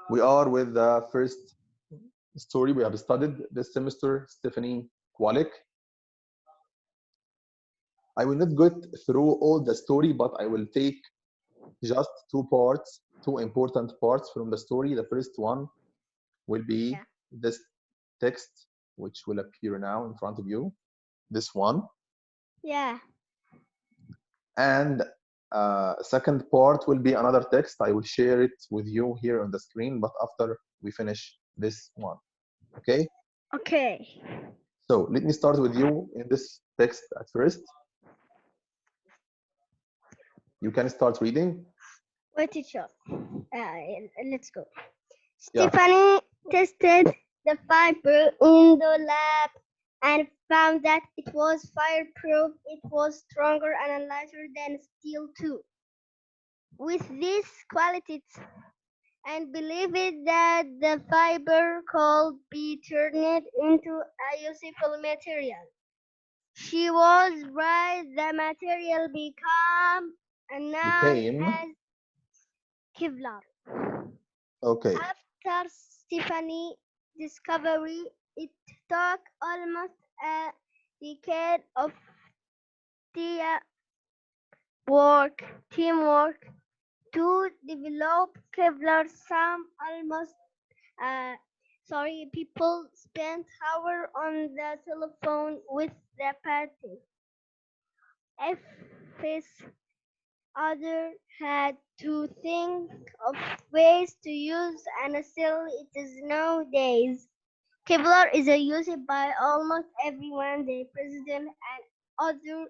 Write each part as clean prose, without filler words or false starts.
We are with the first story we have studied this semester, Stephanie Kwolek. I will not go through all the story, but I will take just two parts, two important parts from the story. The first one will be Yeah. this text, which will appear now in front of you, this one. Yeah. And second part will be another text. I will share it with you here on the screen, but after we finish this one. Okay? Okay. So let me start with you in this text at first. You can start reading. Wait, teacher. Let's go. Yeah. Stephanie tested the fiber in the lab and found that it was fireproof. It was stronger and lighter than steel too. With these qualities, and believed that the fiber could be turned into a useful material. She was right. The material became known Became. as Kevlar. Okay. After Stephanie's discovery, it took almost a decade of teamwork to develop Kevlar. Uh, People spent hours on the telephone with the party. If other had to think of ways to use and sell it is nowadays. Kevlar is used by almost everyone, the president and other.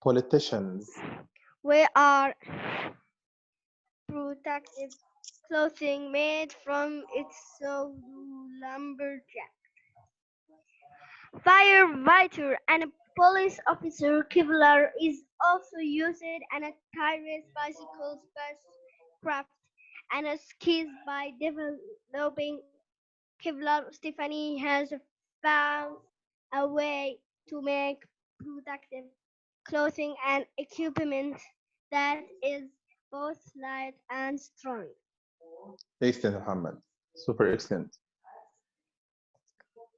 Politicians. We are protective clothing made from its so lumberjack. Firefighter and police officer Kevlar is also used in a tires, bicycles, spacecraft, and skis. By developing Kevlar, Stephanie has found a way to make protective clothing and equipment that is both light and strong. Excellent, Muhammad. Super excellent.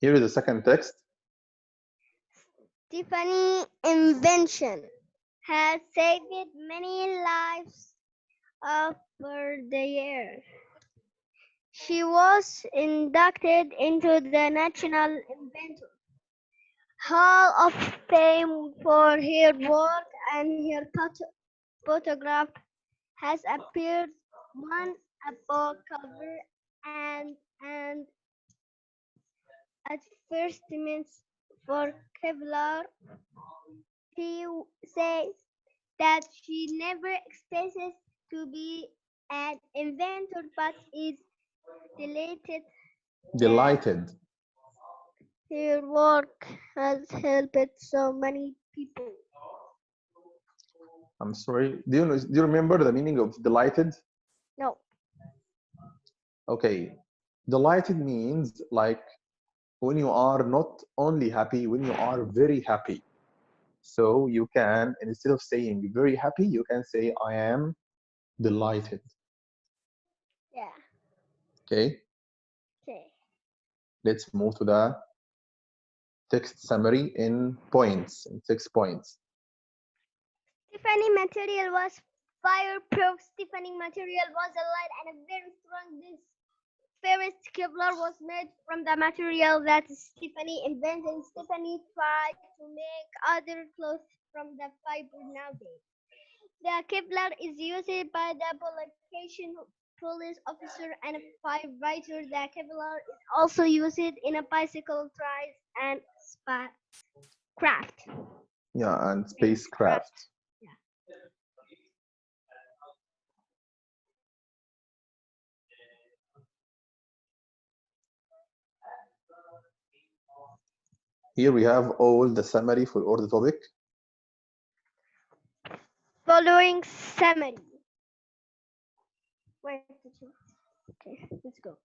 Here is the second text. Stephanie's invention has saved many lives over the years. She was inducted into the National Inventor Hall of Fame for her work, and her photograph has appeared on a book cover and advertisements for Kevlar. She says that she never expected to be an inventor, but is delighted that Delighted. her work has helped so many people. I'm sorry. Do you remember the meaning of delighted? No, Okay. Delighted means like when you are not only happy, when you are very happy. So you can, instead of saying very happy, you can say I am delighted. yeah, Okay. okay. Let's move to the text summary in points, in 6 points. Stephanie material was fireproof. Stephanie material was a light and a very strong. This first Kevlar was made from the material that Stephanie invented. Stephanie tried to make other clothes from the fiber nowadays. The Kevlar is used by the police officer and firefighter. The Kevlar is also used in a bicycle tires and craft. Yeah, and Spacecraft. spacecraft. Yeah. Here we have all the summary for all the topic. Following summary. Wait, okay, let's go.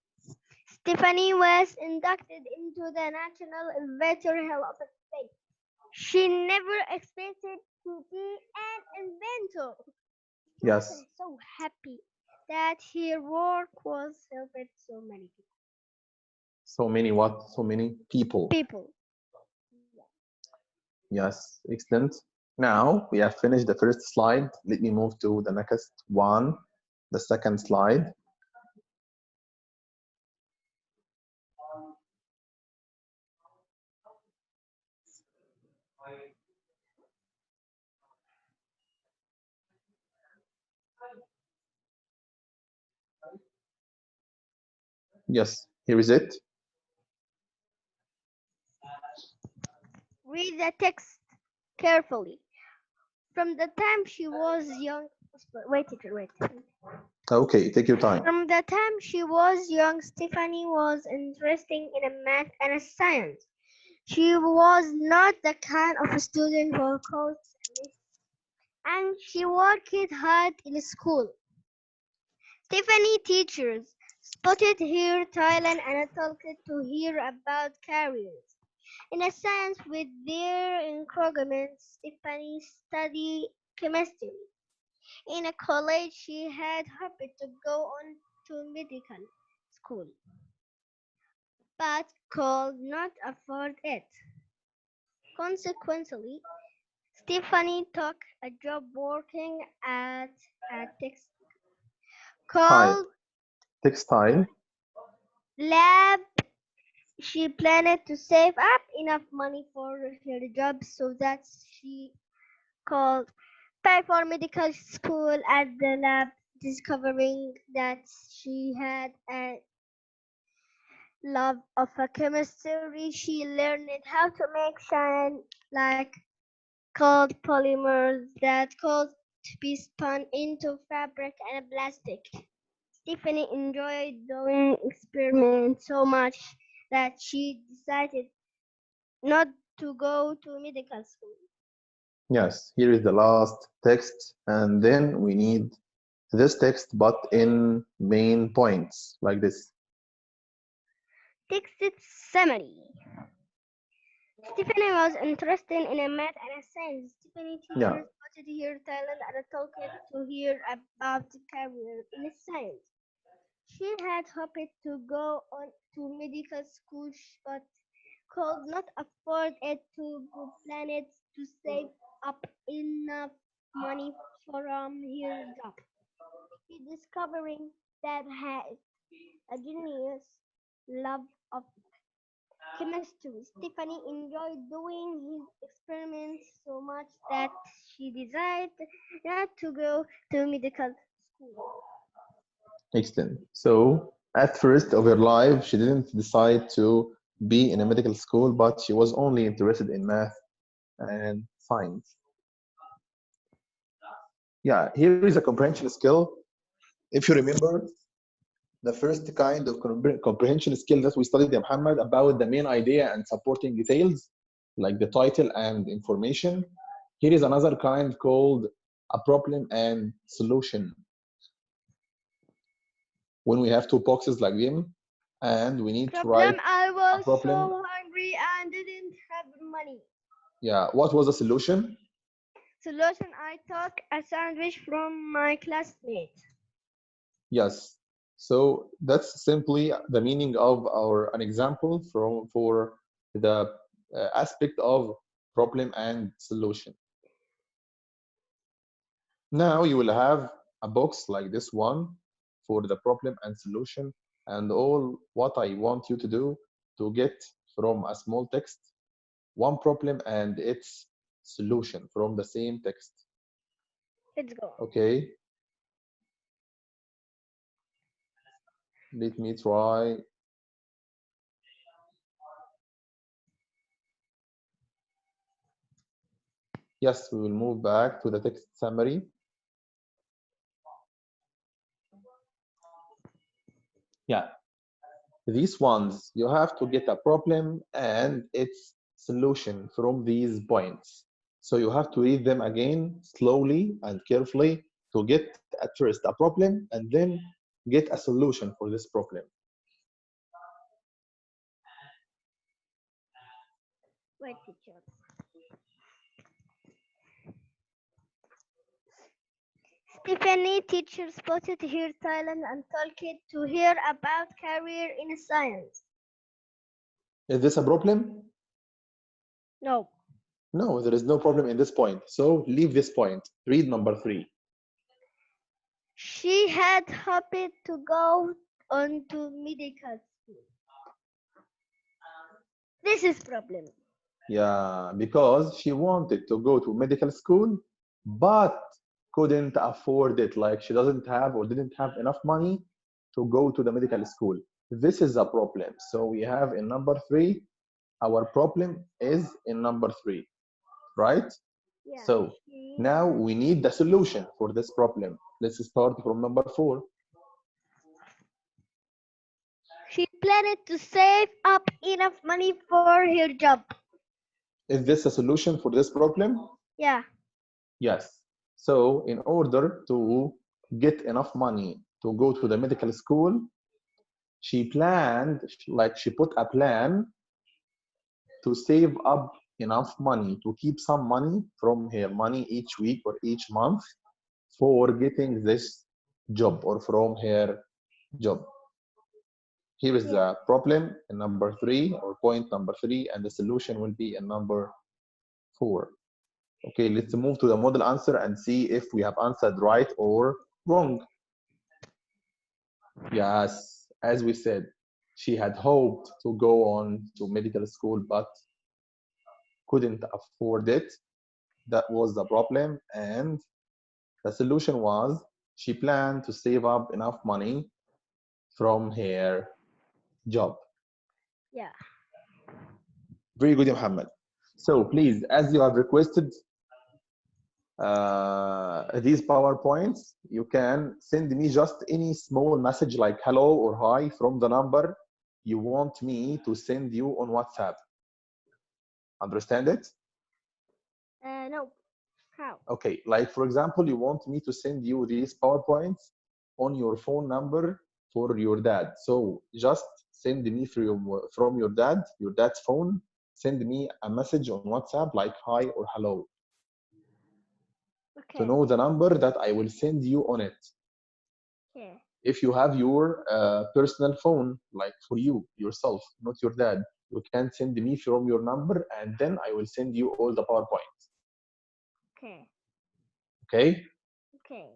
Stephanie was inducted into the National Inventor Hall of Fame. She never expected to be an inventor. Yes. So happy that her work was helped so many So many what? So many people. people. Yes, excellent. Now we have finished the first slide. Let me move to the next one, the second slide. Yes, here is it. Read the text carefully. From the time she was young, wait. Okay, take your time. From the time she was young, Stephanie was interested in a math and a science. She was not the kind of student who caused a mess, and she worked hard in school. Stephanie teachers spotted her talent and talked to her about careers. In a science, with their encouragement, Stephanie studied chemistry. In a college, she had hoped to go on to medical school, but could not afford it. Consequently, Stephanie took a job working at a Tile, called textile. lab. She planned to save up enough money for her job so that she could pay for medical school at the lab. Discovering that she had a love of a chemistry, she learned how to make shine like cold polymers that could be spun into fabric and plastic. Stephanie enjoyed doing experiments so much that she decided not to go to medical school. Yes, here is the last text, and then we need this text but in main points like this. Text summary. Stephanie was interested in a math and a science. Stephanie Yeah, teachers spotted her talent and talked to her about the career in science. She had hoped to go on to medical school but could not afford it to go planned to save up enough money from her job. She discovering that had a genius love of chemistry. Stephanie enjoyed doing his experiments so much that she decided not to go to medical school. excellent. So at first of her life, she didn't decide to be in a medical school, but she was only interested in math and science. Yeah, here is a comprehension skill. If you remember, the first kind of comprehension skill that we studied, ya Muhammad, about the main idea and supporting details, like the title and information. Here is another kind called a problem and solution. When we have two boxes like them, and we need to write Problem, I a was problem. so hungry and didn't have money. Yeah, what was the solution? Solution, I took a sandwich from my classmate. Yes. So that's simply the meaning of our an example from for the aspect of problem and solution. Now you will have a box like this one for the problem and solution, and all what I want you to do to get from a small text one problem and its solution from the same text. Let's go. Okay, let me try. Yes, we will move back to the text summary. Yeah, these ones, you have to get a problem and its solution from these points. So you have to read them again slowly and carefully to get at first a problem and then get a solution for this problem. Wait, teacher. Stephanie, teacher spotted her silent and talked to her about career in science. Is this a problem? No. No, there is no problem in this point. So leave this point. Read number 3. She had hoped to go on to medical school. This is problem. Yeah, because she wanted to go to medical school, but couldn't afford it. Like she doesn't have or didn't have enough money to go to the medical school. This is a problem. So we have in number 3, our problem is in number 3, right? Yeah. So now we need the solution for this problem. Let's start from number 4. She planned to save up enough money for her job. Is this a solution for this problem? Yeah. Yes. So in order to get enough money to go to the medical school, she planned, like she put a plan to save up enough money, to keep some money from her money each week or each month for getting this job or from her job. Here is Yeah. the problem in number 3 or point number 3, and the solution will be in number 4. Okay, let's move to the model answer and see if we have answered right or wrong. Yes, as we said, she had hoped to go on to medical school but couldn't afford it. That was the problem. And the solution was she planned to save up enough money from her job. Yeah. Very good, Muhammad. So please, as you have requested these PowerPoints, you can send me just any small message like hello or hi from the number you want me to send you on WhatsApp. Understand it? No. How? Okay, like for example, you want me to send you these PowerPoints on your phone number for your dad. So just send me from your dad's phone, send me a message on WhatsApp like hi or hello to Okay. know the number that I will send you on it. Okay. If you have your personal phone, like for you yourself, not your dad, you can send me from your number and then I will send you all the PowerPoints. Okay. Okay? Okay.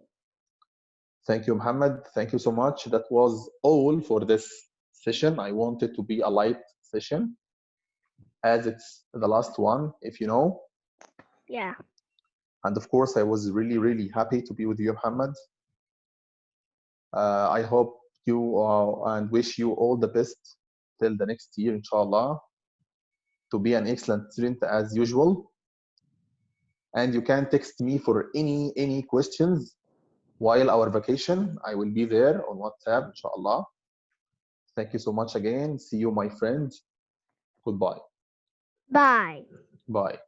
Thank you, Muhammad. Thank you so much. That was all for this session. I wanted to be a light session as it's the last one, if you know. Yeah. And of course, I was really, really happy to be with you, Muhammad. I hope you and wish you all the best till the next year, inshallah, to be an excellent student as usual. And you can text me for any questions while our vacation. I will be there on WhatsApp, inshallah. Thank you so much again. See you, my friend. Goodbye. Bye. Bye.